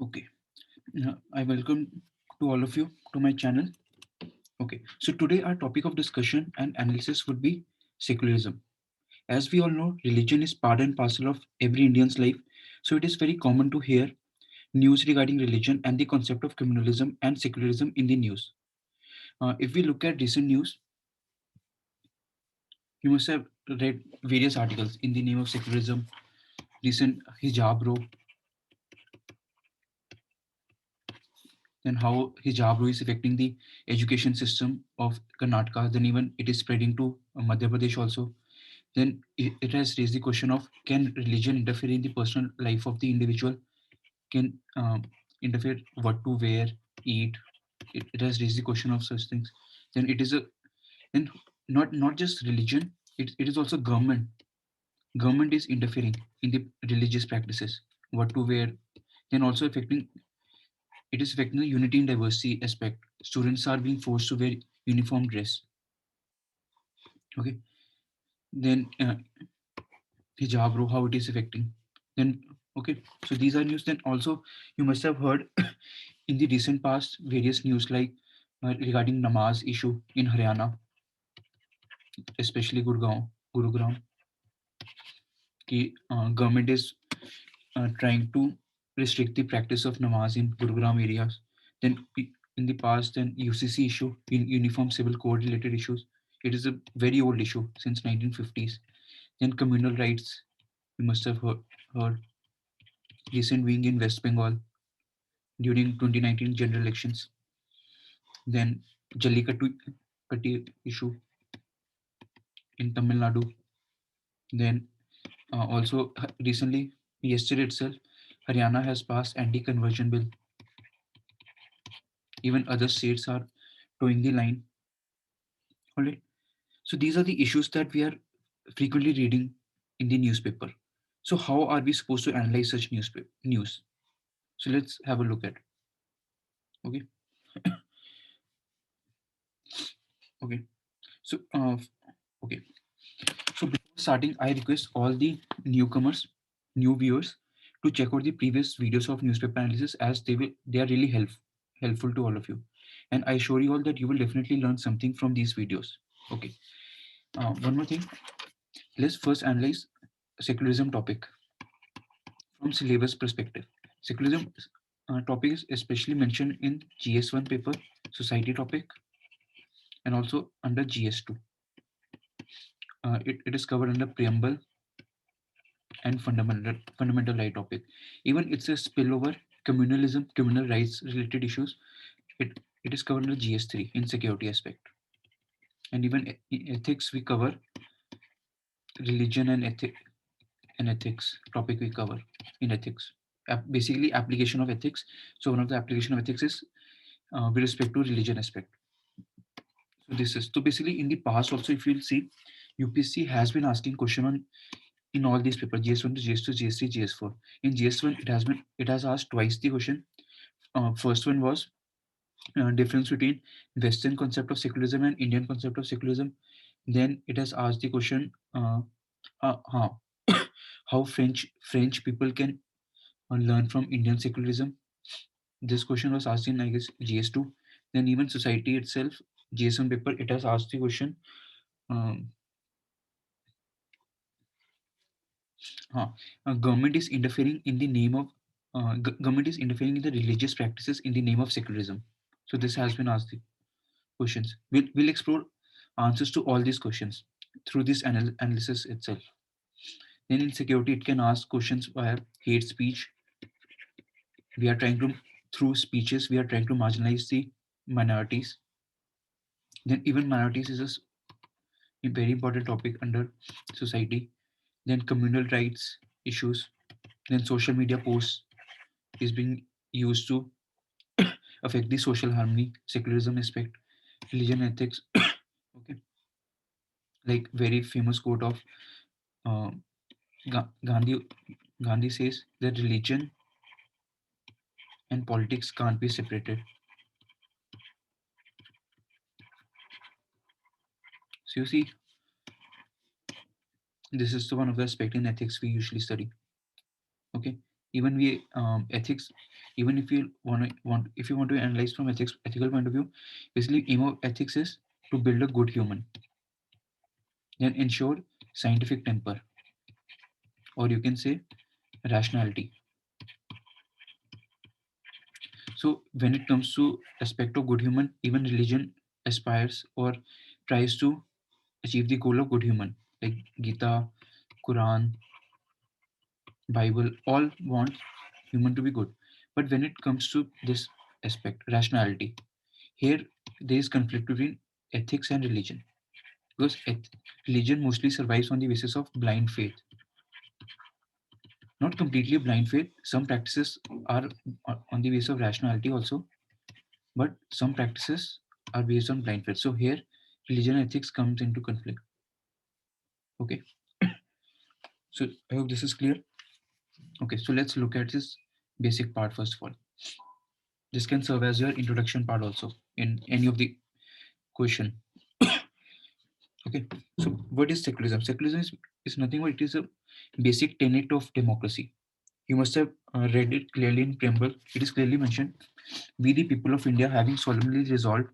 Okay, I welcome to all of you to my channel. Okay, so today our topic of discussion and analysis would be secularism. As we all know, religion is part and parcel of every Indian's life, so it is very common to hear news regarding religion and the concept of communalism and secularism in the news. If we look at recent news, you must have read various articles in the name of secularism, recent hijab law, then how hijab is affecting the education system of Karnataka, then even it is spreading to Madhya Pradesh also. Then it has raised the question of can religion interfere in the personal life of the individual? Can interfere what to wear, eat? It has raised the question of such things. Then it is a then not just religion. It is also government. Government is interfering in the religious practices, what to wear. Then also affecting it is affecting the unity and diversity aspect. Students are being forced to wear uniform dress. Okay, then hijab row, how it is affecting. Then okay, so these are news. Then also you must have heard in the recent past various news like regarding namaz issue in Haryana, especially Gurugram. Government is trying to restrict the practice of namaz in Gurugram areas. Then in the past, then UCC issue in Uniform Civil Code related issues. It is a very old issue since 1950s. Then communal rights, you must have heard recent wing in West Bengal during 2019 general elections. Then Jallikattu issue in Tamil Nadu. Then also recently, yesterday itself, Haryana has passed anti-conversion bill. Even other states are toeing the line. All right. So these are the issues that we are frequently reading in the newspaper. So how are we supposed to analyze such news? So let's have a look at. Okay. Okay. So okay. So before starting, I request all the newcomers, new viewers, to check out the previous videos of newspaper analysis as they are really helpful to all of you. And I assure you all that you will definitely learn something from these videos. Okay. One more thing. Let's first analyze secularism topic from syllabus perspective. Secularism topic is especially mentioned in GS1 paper, society topic, and also under GS2. It is covered under preamble and fundamental right topic. Even it's a spillover communalism, communal rights related issues. It is covered under GS3 in security aspect. And even ethics we cover, religion and ethics topic we cover in ethics. Basically application of ethics. So one of the application of ethics is with respect to religion aspect. So this is so basically in the past also if you'll see UPSC has been asking question on in all these papers GS1 to GS2 GS3 GS4. In GS1 it has asked twice the question. First one was difference between Western concept of secularism and Indian concept of secularism. Then it has asked the question how how French people can learn from Indian secularism. This question was asked in I guess GS2. Then even society itself GS1 paper it has asked the question um, huh, government is interfering in the name of government is interfering in the religious practices in the name of secularism. So this has been asked the questions. We'll explore answers to all these questions through this analysis itself. Then in security, it can ask questions via hate speech. We are trying to through speeches we are trying to marginalize the minorities. Then even minorities is a very important topic under society. Then communal rights issues. Then social media posts is being used to affect the social harmony, secularism aspect, religion ethics. Okay, like very famous quote of uh, Gandhi. Gandhi says that religion and politics can't be separated. So you see, this is the one of the aspect in ethics we usually study. Okay. Even we ethics, even if you if you want to analyze from ethical point of view, basically aim of ethics is to build a good human, then ensure scientific temper, or you can say rationality. So when it comes to aspect of good human, even religion aspires or tries to achieve the goal of good human, like Gita, Quran, Bible, all want human to be good. But when it comes to this aspect, rationality, here there is conflict between ethics and religion, because religion mostly survives on the basis of blind faith. Not completely blind faith. Some practices are on the basis of rationality also, but some practices are based on blind faith. So here, religion and ethics comes into conflict. Okay, so I hope this is clear. Okay, so let's look at this basic part first of all. This can serve as your introduction part also in any of the question. Okay, so what is secularism? Secularism is nothing but it is a basic tenet of democracy. You must have read it clearly in preamble. It is clearly mentioned: "We, the people of India, having solemnly resolved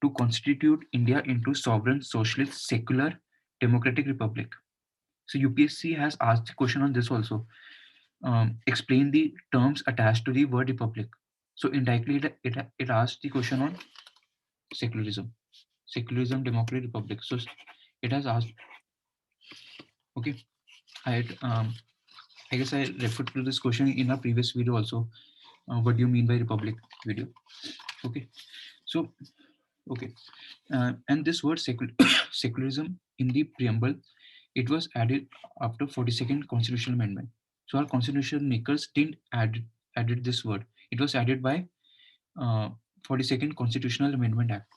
to constitute India into sovereign, socialist, secular, democratic republic." So UPSC has asked the question on this also. Explain the terms attached to the word republic. So indirectly, it asked the question on secularism, democratic, republic. So it has asked. Okay, I had, I guess I referred to this question in a previous video also. What do you mean by republic video? Okay, so okay, and this word secularism in the preamble, it was added after 42nd constitutional amendment. So our constitution makers didn't added this word. It was added by 42nd Constitutional Amendment Act,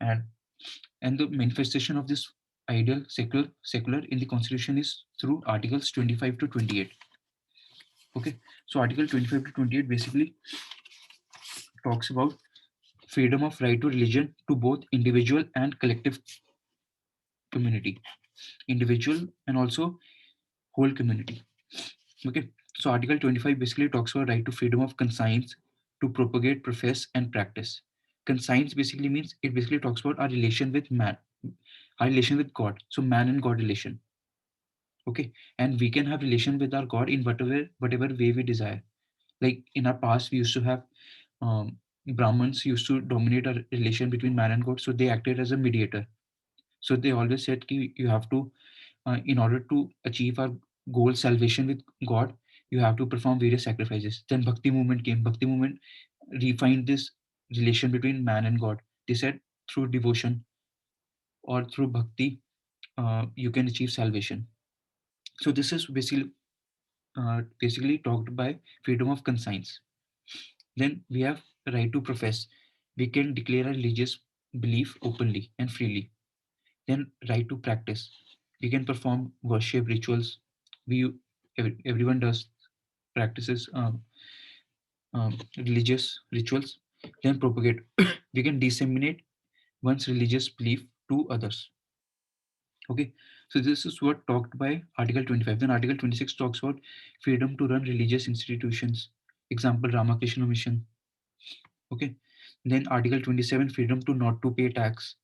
and the manifestation of this ideal secular in the constitution is through articles 25 to 28. Okay, so article 25 to 28 basically talks about freedom of right to religion to both individual and collective community, individual and also whole community. Okay, so article 25 basically talks about right to freedom of conscience to propagate, profess and practice. Conscience basically means, it basically talks about our relation with man, our relation with God. So man and God relation. Okay, and we can have relation with our God in whatever way we desire. Like in our past, we used to have um, Brahmins used to dominate a relation between man and God, so they acted as a mediator. So they always said ki you have to, in order to achieve our goal, salvation with God, you have to perform various sacrifices. Then Bhakti movement came. Bhakti movement refined this relation between man and God. They said through devotion or through bhakti, you can achieve salvation. So this is basically talked by freedom of conscience. Then we have right to profess. We can declare a religious belief openly and freely. Then right to practice. We can perform worship rituals. We everyone does practices religious rituals. Then propagate. We can disseminate one's religious belief to others. Okay, so this is what talked by Article 25. Then Article 26 talks about freedom to run religious institutions. Example, Ramakrishna Mission. Okay, then Article 27, freedom to not to pay tax.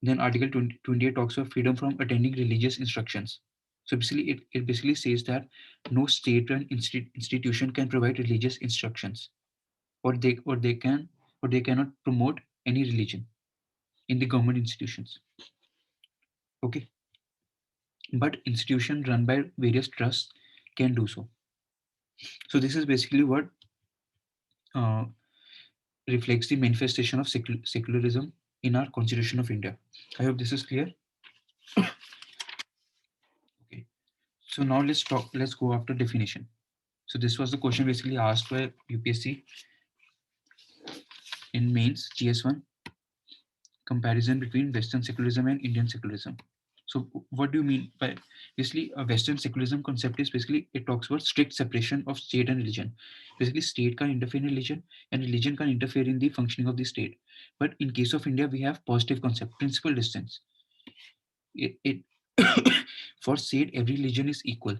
Then Article 28 talks about freedom from attending religious instructions. So basically, it basically says that no state-run institution can provide religious instructions, or they cannot promote any religion in the government institutions. Okay, but institution run by various trusts can do so. So this is basically what uh, reflects the manifestation of secularism in our Constitution of India. I hope this is clear. Okay. So now let's talk. Let's go after definition. So this was the question basically asked by UPSC in mains GS1: comparison between Western secularism and Indian secularism. So what do you mean by basically a Western secularism concept is basically it talks about strict separation of state and religion. Basically, state can interfere in religion and religion can interfere in the functioning of the state. But in case of India, we have positive concept, principal distance. It for state every religion is equal.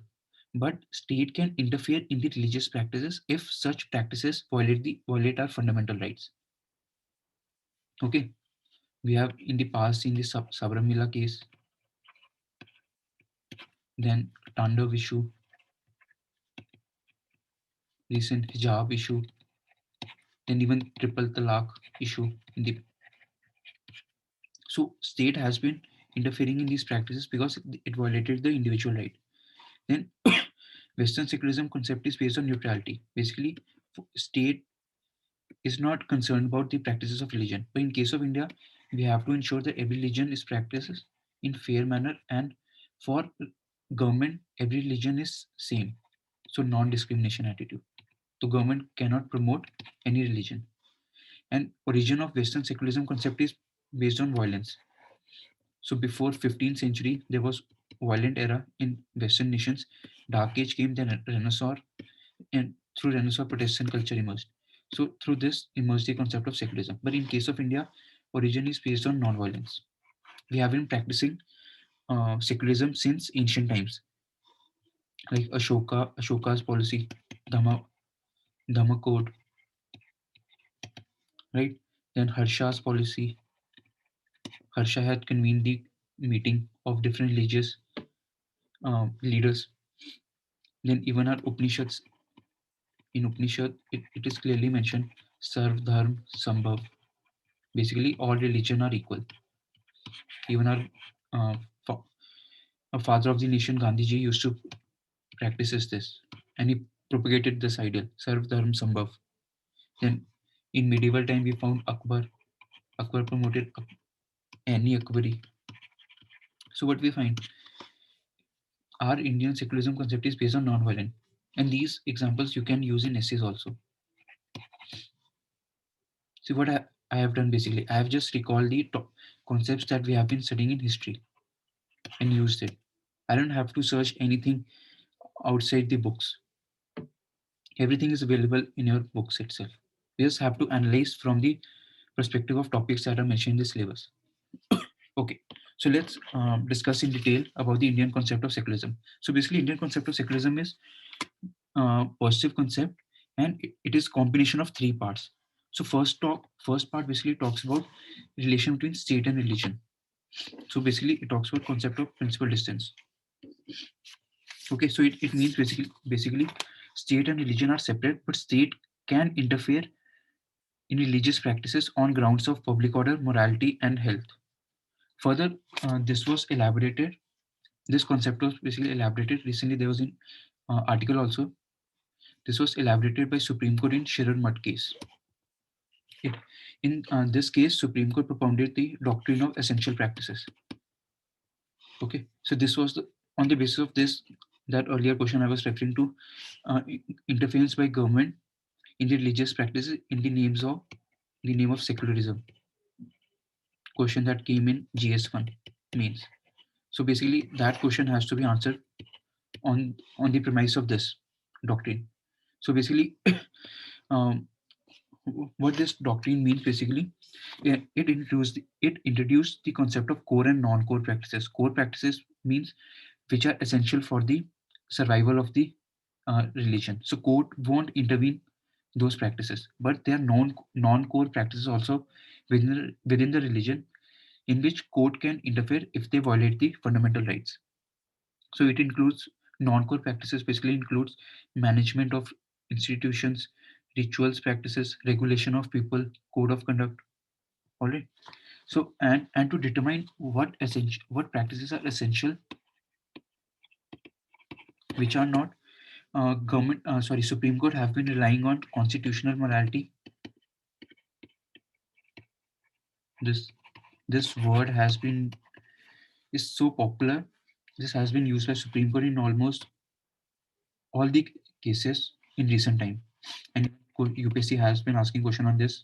but state can interfere in the religious practices if such practices violate our fundamental rights. Okay, we have in the past seen the Sabramila case, then Tandav issue, recent Hijab issue, then even triple talaq issue in the. So state has been interfering in these practices because it violated the individual right. Then Western secularism concept is based on neutrality. Basically, state is not concerned about the practices of religion. But in case of India, we have to ensure that every religion is practiced in fair manner, and for government, every religion is same. So non-discrimination attitude. The government cannot promote any religion. And origin of Western secularism concept is based on violence. So before 15th century, there was violent era in Western nations. Dark age came, then Renaissance, and through Renaissance, Protestant culture emerged. So through this emerged the concept of secularism. But in case of India, origin is based on non-violence. We have been practicing secularism since ancient times, like Ashoka's policy, Dhamma code, right? Then Harsha's policy. Harsha had convened the meeting of different religious leaders. Then even our Upanishads, in Upanishad, it is clearly mentioned Sarv Dharm Sambhav. Basically, all religion are equal. Even our uh, fa- a father of the nation, Gandhiji, used to practices this, and he propagated this ideal, Sarv Dharm Sambhav. Then, in medieval time, we found Akbar. Akbar promoted Ani Akbari. So, what we find, our Indian secularism concept is based on non-violent, and these examples you can use in essays also. See what I have done basically. I have just recalled the concepts that we have been studying in history and used it. I don't have to search anything outside the books. Everything is available in your books itself. We just have to analyze from the perspective of topics that are mentioned in the syllabus. Okay, so let's discuss in detail about the Indian concept of secularism. So basically, Indian concept of secularism is positive concept, and it is combination of three parts. So first part basically talks about relation between state and religion. So basically, it talks about concept of principal distance. Okay, so it means basically state and religion are separate, but state can interfere in religious practices on grounds of public order, morality, and health. Further, this was elaborated. This concept was basically elaborated recently. There was an article also. This was elaborated by Supreme Court in Shirar Mutt case. It, in this case, Supreme Court propounded the doctrine of essential practices. Okay, so this was on the basis of this, that earlier question I was referring to, interference by government in the religious practices in the name of secularism. Question that came in GS1 means. So basically, that question has to be answered on the premise of this doctrine. So basically, um, what this doctrine means basically, it introduced the concept of core and non-core practices. Core practices means which are essential for the survival of the religion. So court won't intervene those practices, but there are non-core practices also within the religion in which court can interfere if they violate the fundamental rights. So it includes non-core practices, basically includes management of institutions, rituals, practices, regulation of people, code of conduct. All right. So and to determine what practices are essential, which are not, Supreme Court have been relying on constitutional morality. This this word is so popular. This has been used by Supreme Court in almost all the cases in recent time, and UPSC has been asking question on this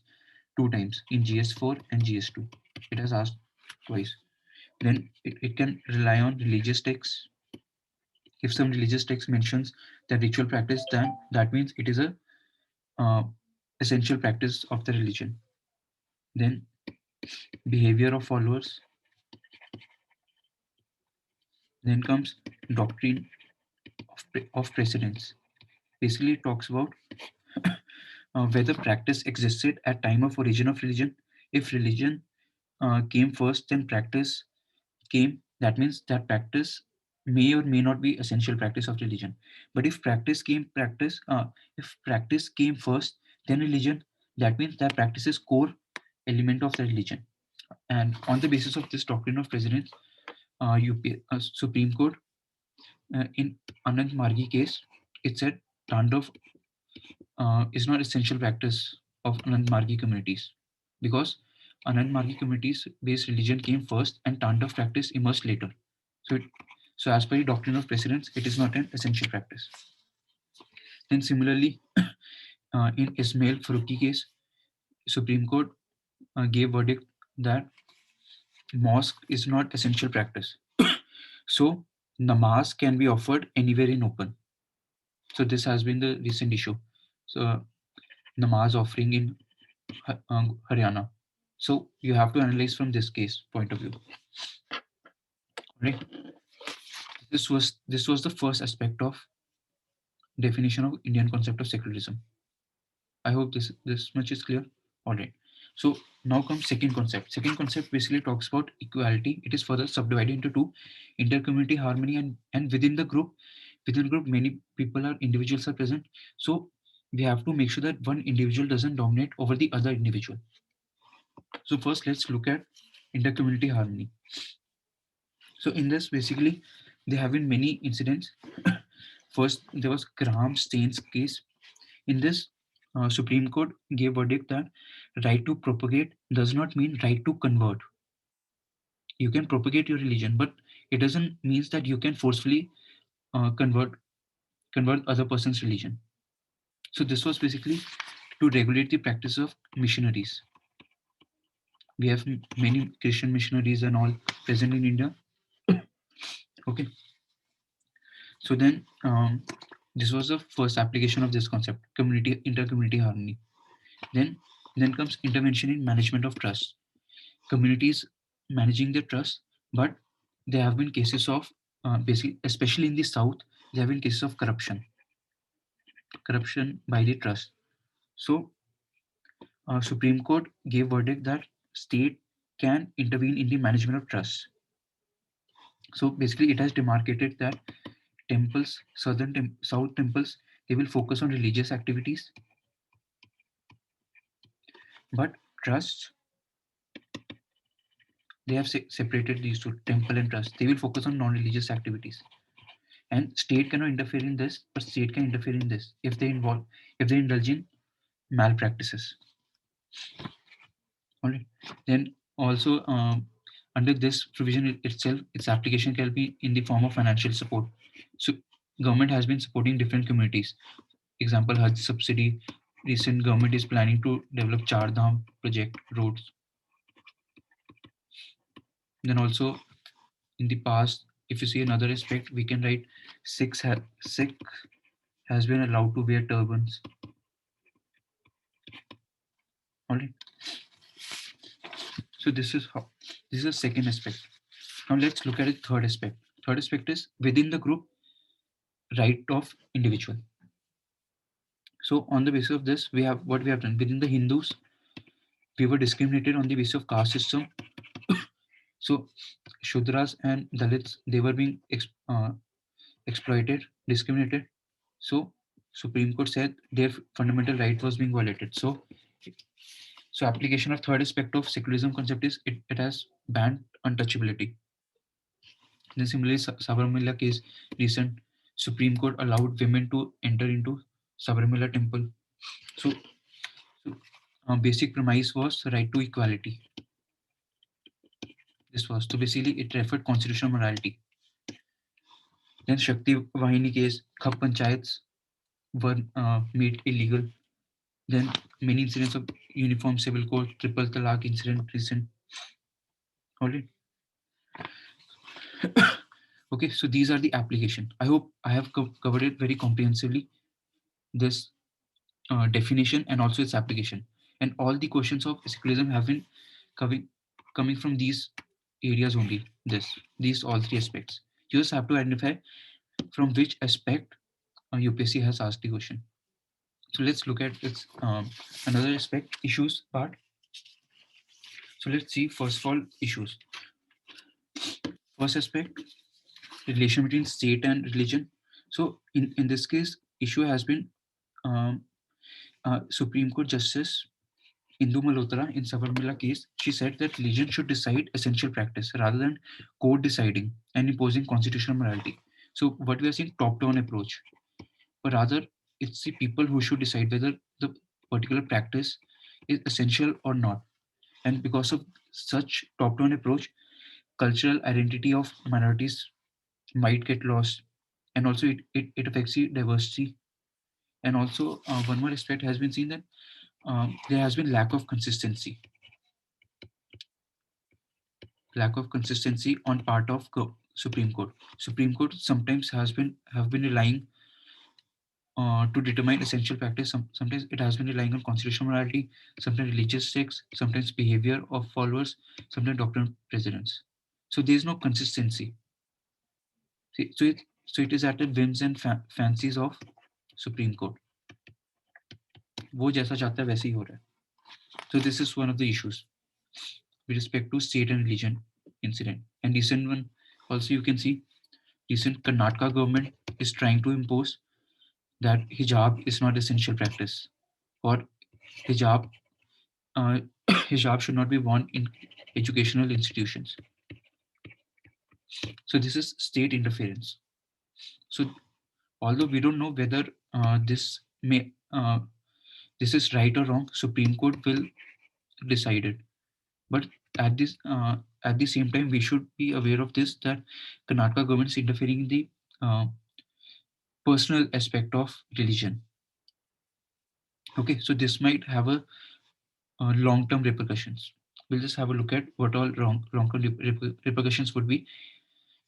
two times in GS4 and GS2. It has asked twice. Then it can rely on religious texts. If some religious text mentions that ritual practice, then that means it is a uh, essential practice of the religion. Then behavior of followers. Then comes doctrine of precedence. Basically, it talks about whether practice existed at time of origin of religion. If religion came first, then practice came. That means that practice may or may not be essential practice of religion. But if practice came first, then religion. That means that practice is core element of the religion. And on the basis of this doctrine of precedence, Supreme Court in Anand Margi case, it said Tandav is not essential practice of Anand Margi communities because Anand Margi communities based religion came first and Tandav practice emerged later. So, as per the doctrine of precedence, it is not an essential practice. Then similarly, in Ismail Faruqi case, Supreme Court gave verdict that mosque is not essential practice. So namaz can be offered anywhere in open. So this has been the recent issue. So namaz offering in Haryana. So you have to analyze from this case point of view. Right. This was the first aspect of definition of Indian concept of secularism. I hope this much is clear. All right. So now comes second concept. Second concept basically talks about equality. It is further subdivided into two: inter-community harmony and within the group. Within the group, many people are individuals are present. So we have to make sure that one individual doesn't dominate over the other individual. So first, let's look at inter-community harmony. So in this, basically, there have been many incidents. First, there was Graham Staines case. In this, Supreme Court gave verdict that right to propagate does not mean right to convert. You can propagate your religion, but it doesn't mean that you can forcefully convert other person's religion. So this was basically to regulate the practice of missionaries. We have many Christian missionaries and all present in India. Okay. So then this was the first application of this concept, inter-community harmony. Then comes intervention in management of trust. Communities managing their trust, but there have been cases of basically, especially in the south, there have been cases of corruption by the trust. So Supreme Court gave verdict that state can intervene in the management of trust. So basically, it has demarcated that temples, south temples, they will focus on religious activities, but trusts, they have separated these two, temple and trust. They will focus on non-religious activities, and state cannot interfere in this, but state can interfere in this if they indulge in malpractices. All right. Then also under this provision itself, its application can be in the form of financial support. So government has been supporting different communities. Example, Hajj subsidy. Recent government is planning to develop Char Dham project roads. Then also in the past, if you see another aspect, we can write Sikh has been allowed to wear turbans. All right. So this is the second aspect. Now let's look at the third aspect. Third aspect is within the group, right of individual. So on the basis of this, we have what we have done within the Hindus. We were discriminated on the basis of caste system. So Shudras and Dalits, they were being exploited, discriminated. So Supreme Court said their fundamental right was being violated. So application of third aspect of secularism concept is it has banned untouchability. Then similarly, Sabarimala case, recent Supreme Court allowed women to enter into Sabarimala temple. So basic premise was right to equality. This was so basically it referred constitutional morality. Then Shakti Vahini case, Khap panchayats were made illegal. Then many incidents of uniform civil code, triple talaq incident recent. Alright. Okay, so these are the application. I hope I have covered it very comprehensively. This definition and also its application. And all the questions of secularism have been coming from these areas only. These all three aspects. You just have to identify from which aspect UPSC has asked the question. So let's look at its another aspect, issues part. So let's see first of all issues. First aspect, relation between state and religion. So in this case, issue has been um, Supreme Court Justice Indu Malhotra in Sabarmala case. She said that religion should decide essential practice rather than court deciding and imposing constitutional morality. So what we are seeing top-down approach, but rather it's the people who should decide whether the particular practice is essential or not. And because of such top-down approach, cultural identity of minorities might get lost, and also it affects the diversity. And also one more aspect has been seen that there has been lack of consistency on part of Supreme Court. Supreme Court sometimes have been relying to determine essential practice. Sometimes it has been relying on constitutional morality, sometimes religious texts, sometimes behavior of followers, sometimes doctrinal precedents. So there is no consistency. So it is at the whims and fancies of Supreme Court. वो जैसा चाहता है वैसे ही हो रहा है. So this is one of the issues with respect to state and religion incident. And recent one also you can see, recent Karnataka government is trying to impose that hijab is not essential practice, or hijab uh, hijab should not be worn in educational institutions. So this is state interference. So although we don't know whether this is right or wrong, Supreme Court will decide it. But at this at the same time, we should be aware of this, that Karnataka government is interfering in the uh, personal aspect of religion. Okay, so this might have a long-term repercussions. We'll just have a look at what all long-term repercussions would be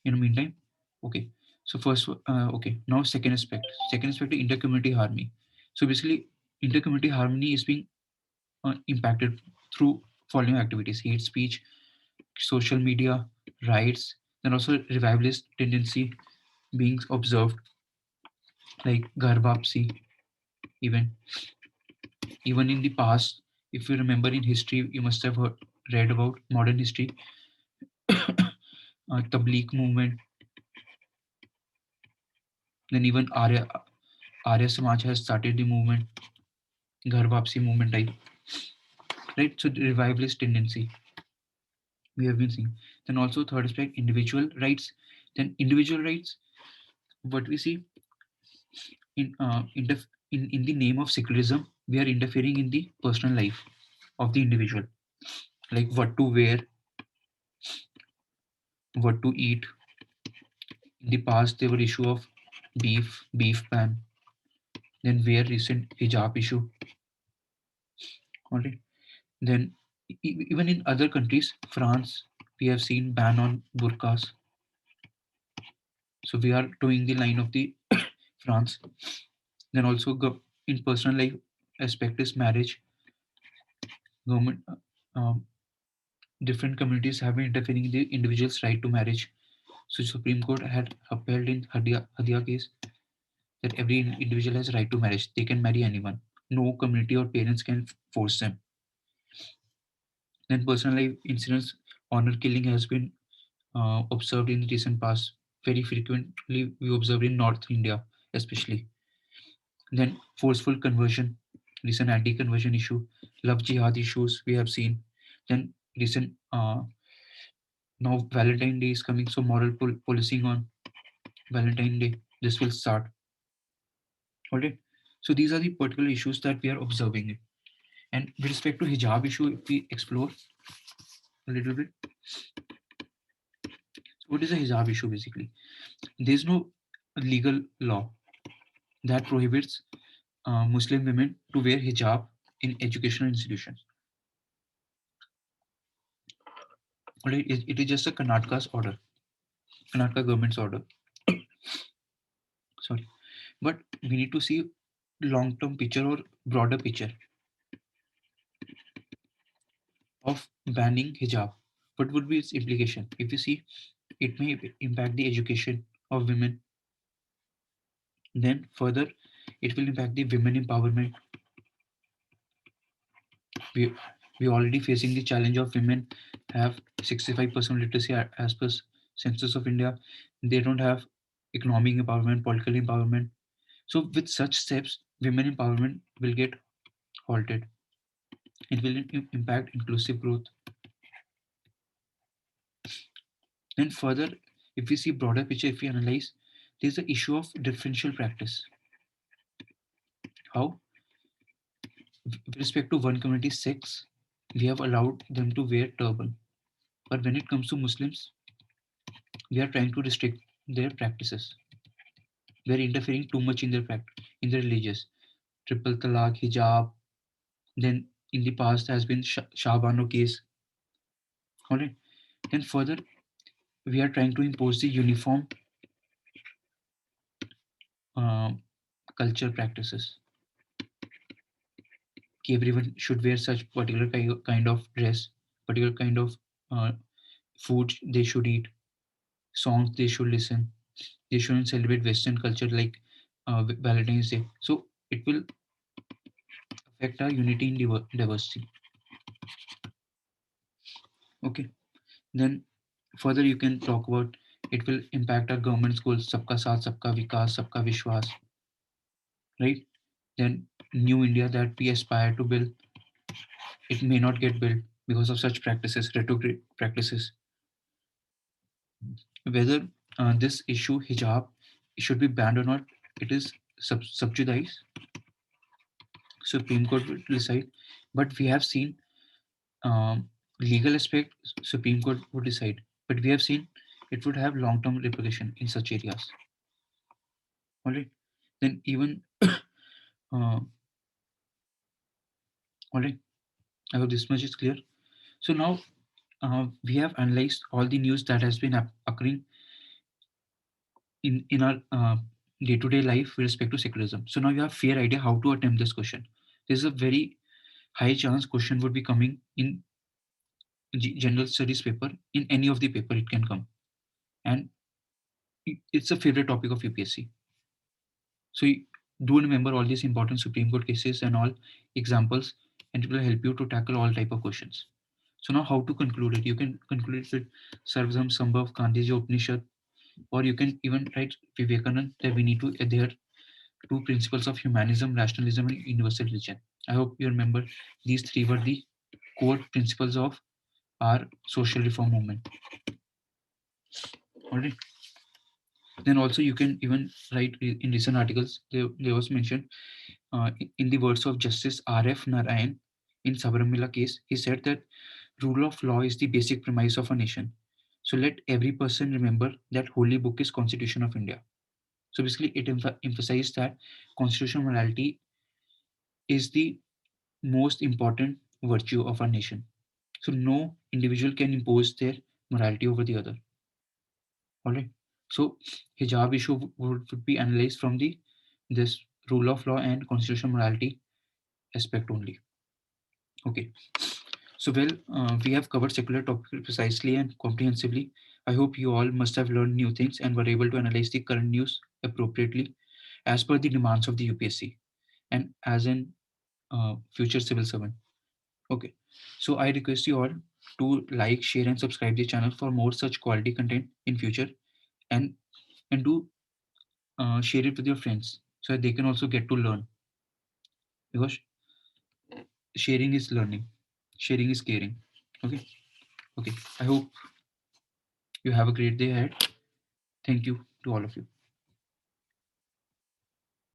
in the meantime. Okay, so first, okay, now second aspect. Second aspect is inter-community harmony. So basically, inter-community harmony is being impacted through following activities: hate speech, social media, riots, then also revivalist tendency being observed, like Garbapsi, even even in the past. If you remember in history, you must have read about modern history, Tabligh movement, then even Arya Samaj has started the movement, Ghar Wapsi movement type, right? So the revivalist tendency we have been seeing. Then also third aspect, individual rights. Then individual rights, what we see in the name of secularism, we are interfering in the personal life of the individual, like what to wear, what to eat. In the past, there were issue of beef ban. Then where recent hijab issue. All right. Then even in other countries, France, we have seen ban on burqas. So we are doing the line of the France. Then also in personal life aspect is marriage. Government, different communities have been interfering in the individual's right to marriage. So Supreme Court had upheld in Hadia case that every individual has right to marriage. They can marry anyone. No community or parents can force them. Then personal life incidents, honor killing has been observed in the recent past. Very frequently we observe in North India, especially. Then forceful conversion, recent anti-conversion issue, love jihad issues we have seen. Then recent now Valentine Day is coming, so moral policing on Valentine Day. This will start. Alright. So these are the particular issues that we are observing. And with respect to hijab issue, if we explore a little bit, so what is a hijab issue basically? There is no legal law that prohibits Muslim women to wear hijab in educational institutions. Alright, it is just a Karnataka's order, Karnataka government's order. Sorry, but we need to see long-term picture or broader picture of banning hijab. What would be its implication? If you see, it may impact the education of women. Then further, it will impact the women empowerment. We we already facing the challenge of women have 65% literacy as per census of India. They don't have economic empowerment, political empowerment. So with such steps, women empowerment will get halted. It will impact inclusive growth. Then further, if we see broader picture, if we analyze, there's the issue of differential practice. How, with respect to one community sects, we have allowed them to wear turban, but when it comes to Muslims, we are trying to restrict their practices. We are interfering too much in their in their religious. Triple talaq, hijab. Then in the past has been Shahbano case. Alright. Then further, we are trying to impose the uniform uh, culture practices. Everyone should wear such particular kind of dress, particular kind of uh, food they should eat, songs they should listen. They shouldn't celebrate Western culture like Valentine's Day. So it will affect our unity in diversity. Okay. Then further, you can talk about it will impact our government's goals, sabka saath, sabka vikas, sabka vishwas, right? Then new India that we aspire to build, it may not get built because of such practices, retrograde practices. Whether this issue hijab should be banned or not, it is subjudiced. Supreme Court will decide, but we have seen legal aspect. Supreme Court would decide, but we have seen it would have long-term repercussion in such areas. All right. Then even all right. I hope this much is clear. So now we have analyzed all the news that has been occurring in our day-to-day life with respect to secularism. So now you have fair idea how to attempt this question. There's a very high chance question would be coming in general studies paper. In any of the paper it can come, and it's a favorite topic of UPSC. So do remember all these important Supreme Court cases and all examples, and it will help you to tackle all type of questions. So now how to conclude it? You can conclude it with Sarvasam Sambhav Gandhiji Upanishad, or you can even write Vivekanand that we need to adhere to principles of humanism, rationalism, and universal religion. I hope you remember these three were the core principles of our social reform movement. All right. Then also you can even write in recent articles. There was mentioned in the words of Justice R.F. Narayan in Sabarimala case. He said that rule of law is the basic premise of a nation. So let every person remember that holy book is Constitution of India. So basically, it emphasized that constitutional morality is the most important virtue of our nation. So no individual can impose their morality over the other. All right. So hijab issue would be analyzed from the this rule of law and constitutional morality aspect only. Okay. So well, we have covered secular topics precisely and comprehensively. I hope you all must have learned new things and were able to analyze the current news appropriately as per the demands of the UPSC and as an future civil servant. Okay. So I request you all to like, share, and subscribe the channel for more such quality content in future, and do share it with your friends so that they can also get to learn, because sharing is learning, sharing is caring. Okay. Okay. I hope you have a great day ahead. Thank you to all of you.